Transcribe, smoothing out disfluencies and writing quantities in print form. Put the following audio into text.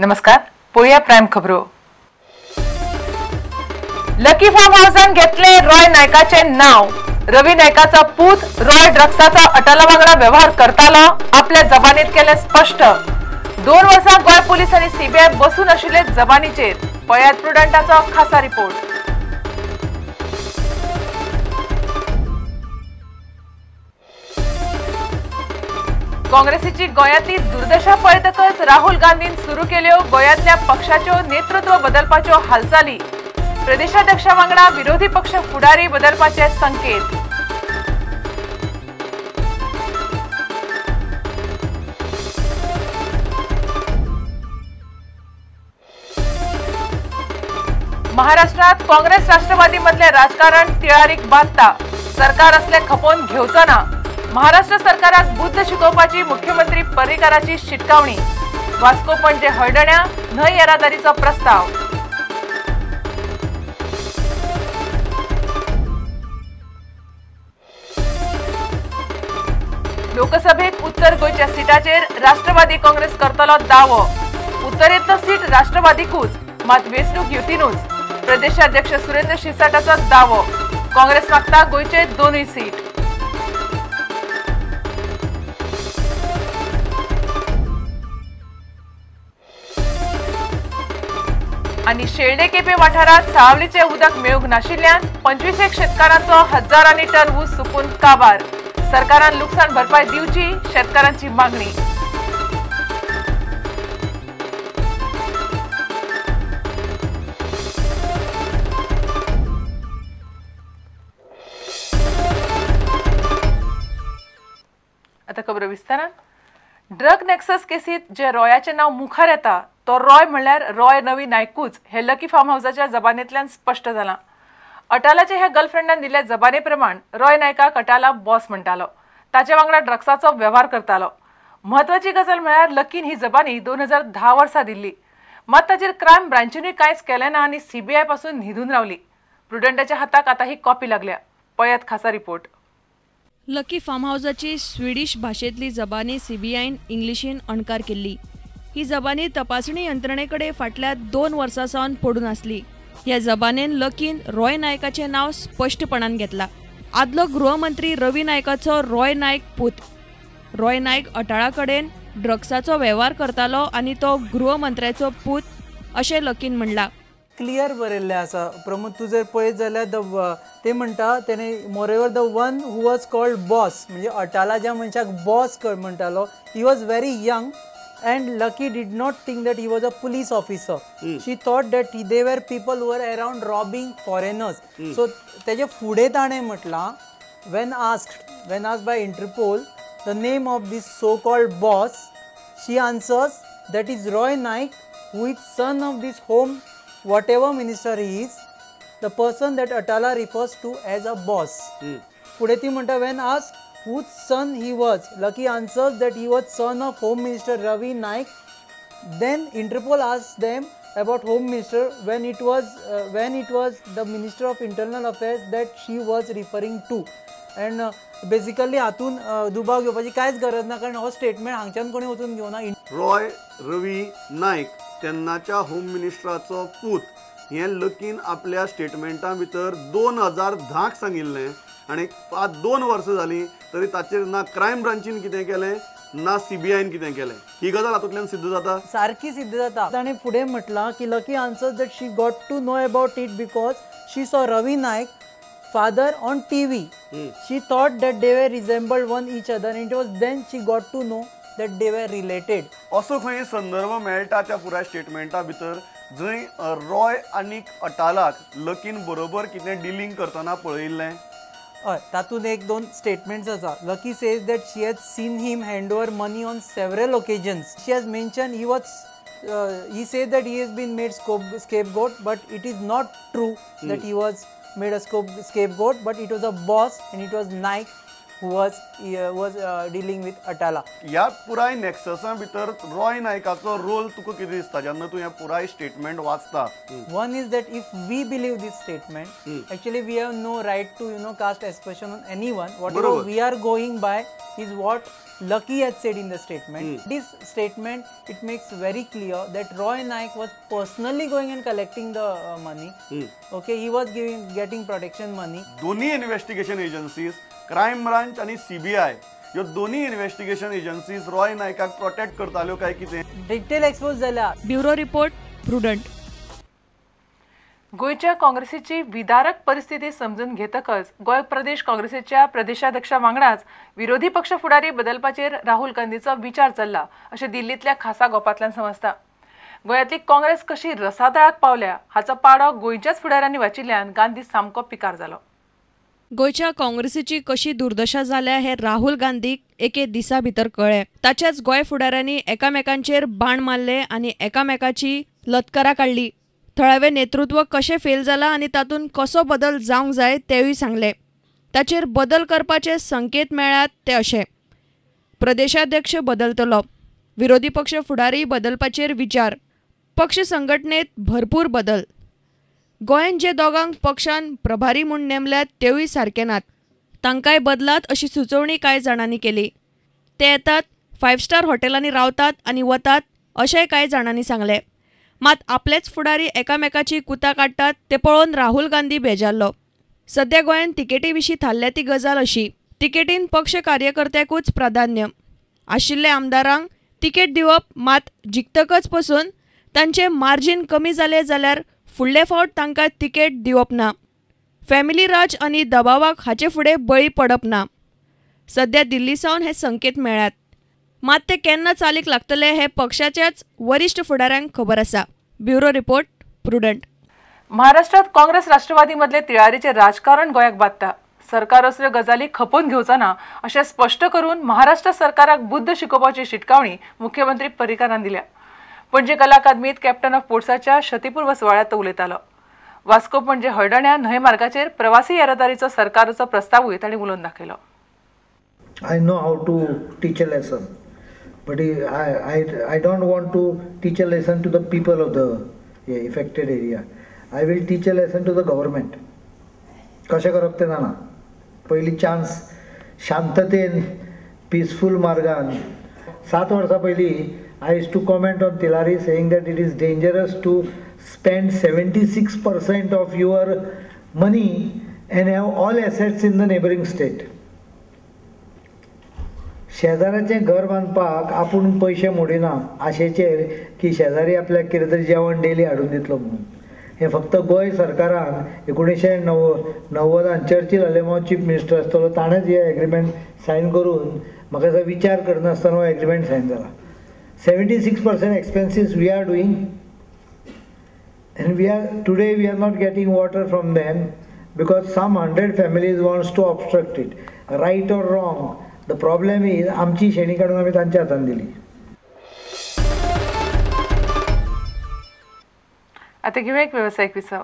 नमस्कार, पळया प्राइम खबरो। लकी फार्म हाऊसान घेतले रॉय नायकाचे नाव। रवी नायकाचा पूत रॉय ड्रग्साचा अटाला वांगडा व्यवहार करतालो आपल्या जबानीत केले स्पष्ट। 2 वर्सां गोय पोलीस आणि सीबीआय बसून आशिल्ले जबानीचेर। पळयात प्रुडंटाचो खासा रिपोर्ट। काँग्रेसीची गोयातली दुर्दशा पळयतकच राहुल गांधीन सुरू केल्यो गोयातल्या पक्षाच्यो नेतृत्व बदलपाच्यो हालचाली। प्रदेशाध्यक्षा वांगडा विरोधी पक्ष फुडारी बदलपाचे संकेत। महाराष्ट्रात काँग्रेस राष्ट्रवादी मधले राजकारण तिळारीक बांधता। सरकार असले खपोवन घेवचो ना। महाराष्ट्र सरकाराक बुद्ध शिकोवपाची मुख्यमंत्री पर्रीकाराची शिटकावणी। वास्को पणजे हळदण्या न्हय येरादारीचो प्रस्ताव। लोकसभेत उत्तर गोयच्या सीटाचेर राष्ट्रवादी काँग्रेस करतलो दावो। उत्तरेतलो सीट राष्ट्रवादीकूच, मात वेंचणूक युतीनूच। प्रदेशाध्यक्ष सुरेंद्र शिरसाटाचो दावो। काँग्रेस मागता गोयचे 2 सीट। आणि शेळडे केपे वाठारात सावलीचे उदक मेळूंक नाशिल्ल्यान 25 शेतकारांचो हजारांनी टन ऊस सुकून काबार। सरकारान लुकसाण भरपाय दिवची, शेतकारांची मागणी। आता खबर विस्तारान। ड्रग नेक्सस केसीत जे रॉयाचे नाव मुखार येता तो रॉय म्हणल्यार रॉय नवी नायकूच हे लकी फार्म हाऊसाच्या जबानेंतल्यान स्पष्ट जाला। अटालाचे ह्या गर्लफ्रेंडान दिल्या जबाने प्रमाण रॉय नायकाक अटाला बॉस म्हणटालो। ताचे वांगडा ड्रग्साचो व्यवहार करतालो। महत्वाची गजाल म्हळ्यार लकीन ही जबानी 2010 वर्सा दिल्ली। मात ताचेर क्रायम ब्रांचीनूय कांयच केलें ना आनी सीबीआय पासून न्हिदून रावली। प्रुडंटाच्या हाताक आता ही कॉपी लागल्या। पळयात खासा रिपोर्ट। लकी फार्म हाऊसाची स्वीडिश भाषेतली जबानी सीबीआयन इंग्लिशीन अणकार केल्ली। ही जबानी तपासणी यंत्रणेकडे फाटल्या 2 वर्सां सावन पडून आसली। ह्या जबानेन लकीन रॉय नायकाचे नाव स्पष्टपणान घेतला। आदलो गृहमंत्री रवी नायकाचो रॉय नायक पूत। रॉय नायक अटाळा कडेन ड्रग्साचो व्यवहार करतालो आनी तो गृहमंत्र्याचो पूत अशें लकीन म्हणला। क्लियर बरयल्लें आसा प्रमोद, तूं जर पळयत जाल्यार ते म्हणटा तेणे moreover the one who was called boss, म्हणजे अटाला ज्या मनशाक बॉस म्हणटालो, he was very young and Lucky did not think that he was a police officer. She thought that they were people who were around robbing foreigners. So तेजे फुडें ताणें म्हटलां, when asked by Interpol the name of this so-called boss, she answers that is Roy Naik, who is son of this home whatever minister he is, the person that Atala refers to as a boss. फुडें ती म्हणटा when asked whose son he was, Lucky answers that he was son of Home Minister Ravi Naik. Then Interpol asks them about Home Minister when it was the Minister of Internal Affairs that she was referring to. And basically हातून दुबाव घेवपाची कांयच गरज ना, कारण हो statement हांगच्यान कोणी वचून घेवना। रॉय रवी नायक तेन्नाच्या होम मिनिस्टराचो पूत हे लकीन आपल्या स्टेटमेंटा भितर 2010 सांगिल्लें आनी आज 2 वर्सां जालीं तरी ताचेर ना क्रायम ब्रांचीन कितें केलें ना सीबीआयन कितें केलें। ही गजाल हातूंतल्यान सिद्ध जाता, सारकी सिद्ध जाता। ताणें फुडें म्हटलां की Lucky answers that she got to know about it because she saw Ravi Nayak father on TV. She thought that they were resembled one each other and it was then she got to know that they were related. असो खंय संदर्भ मेळटा त्या पुराय स्टेटमेंटा भितर जंय रॉय आनीक अटालाक लकीन बरोबर कितें डिलिंग करतना पळयिल्लें। हय, तातूंत 1-2 स्टेटमेंट्स आसा। Lucky says that she has seen him hand over money on several occasions. She has mention he said that he has been made scapegoat, but it is not true that he was made a scapegoat, but it was a boss and it was Nike who was dealing with Atala. या पुराय नेक्ससा भितर Roy नायकाचो role तुका कितें दिसता जेन्ना तूं ह्या पुराय statement वाचता? One is that if we believe this statement, actually we have no right to cast aspersion on anyone. Whatever we are going by is what Lucky had said in the statement. This statement, it makes very clear that Roy Naik was personally going and collecting the money. Okay, he was getting protection money. दोन्ही investigation agencies, crime branch आणि CBI ह्यो दोन्ही investigation agencies Roy नायकाक protect करताल्यो काय कितें? Detail expose झाला. Bureau report prudent. गोयच्या काँग्रेसीची विदारक परिस्थिती समजून घेतकच गोय प्रदेश काँग्रेसीच्या प्रदेशाध्यक्षा वांगडाच विरोधी पक्ष फुडारी बदलपाचेर राहुल गांधीचो विचार चल्ला अशें दिल्लींतल्या खासा गोपांतल्यान समजता. गोंयांतली काँग्रेस कशी रसातळाक पावल्या हाचो पाडो गोंयच्याच फुडाऱ्यांनी वाचिल्ल्यान गांधी सामको पिकार जालो. गोयच्या काँग्रेसीची कशी दुर्दशा जाल्या हे राहुल गांधीक एके दिसा भितर कळ्ळें. ताच्याच गोंय फुडाऱ्यांनी एकामेकांचेर बाण मारले आनी एकामेकाची लतकारां काडली. थळावे नेतृत्व कशें फेल जाला आनी तातूंत कसो बदल जावंक जाय तेवूय सांगले. ताचेर बदल करपाचे संकेत मेळ्ळ्यात ते अशे: प्रदेशाध्यक्ष बदलतलो, विरोधी पक्ष फुडारी बदलपाचेर विचार, पक्ष संघटनेत भरपूर बदल. गोंयांत जे दोगांक पक्षान प्रभारी म्हूण नेमल्यात तेवूय सारके नात. तांकांय बदलात अशी सुचोवणी कांय जाणांनी केली. ते येतात, 5 स्टार हॉटेलांनी रावतात आनी वतात अशेंय कांय जाणांनी सांगले. मात आपलेच फुडारी एकामेकाची कुतां काडटात ते पळोवन राहुल गांधी बेजारलो. सध्या गोंयांत तिकेटी विशीं थारल्या ती गजाल अशी: तिकेटीन पक्ष कार्यकर्त्याकूच प्राधान्य. आशिल्ले आमदारांक तिकेट दिवप, मात जिखतकच पसून तांचे मार्जीन कमी जाले जाल्यार फुडले फावट तांकां तिकेट दिवप ना. फॅमिली राज आनी दबावाक हाचे फुडें बळी पडप ना. सध्या दिल्ली सावन हे संकेत मेळ्ळ्यात. मात ते केन्ना चालीक लागतले हे पक्षाच्याच वरिश्ठ फुडाऱ्यांक खबर आसा. Bureau report prudent. महाराष्ट्रात काँग्रेस राष्ट्रवादी मधले तिळारीचे राजकारण गोंयाक बादता. सरकार असल्यो गजाली खपोवन घेवचो ना अशें स्पश्ट करून महाराष्ट्र सरकाराक बुद्ध शिकोवपाची शिटकावणी मुख्यमंत्री पर्रीकारान दिल्या. पणजे कला अकादमीत कॅप्टन ऑफ पोर्ट्साच्या शतीपूर्व सुवाळ्यात तो उलयतालो. वास्को पणजे हळडण्या न्हंय मार्गाचेर प्रवासी येरादारीचो सरकाराचो प्रस्तावूय तांणी उलोवन दाखयलो. I know how to teach a lesson, but I don't want to teach a lesson to the people of the affected area. I will teach a lesson to the government. कशें करप तें जाणा. पयली चान्स शांततेन पीसफूल मार्गान 7 वर्सां पयलीं I used to comment on Tilari saying that it is dangerous to spend 76% of your money and have all assets in the neighboring state. शेजाऱ्याचें घर बांदपाक आपूण पयशे मोडिना आशेचेर की शेजारी आपल्याक कितें तरी जेवण डेली हाडून दितलो म्हणून. हें फक्त गोंय सरकारान 1990 चर्चिल हलेमो चीफ मिनिस्टर आसतलो ताणेंच हे एग्रीमेंट सायन करून म्हाका दिसता विचार करनासतना हो एग्रीमेंट सायन जाला. 76% expenses we are doing, and today we are not getting water from them because some 100 families wants to obstruct it. Right or wrong, the problem is आमची शेणी काडून आमी तांच्या हातान दिली. आता घेऊया एक व्यावसायिक विसव.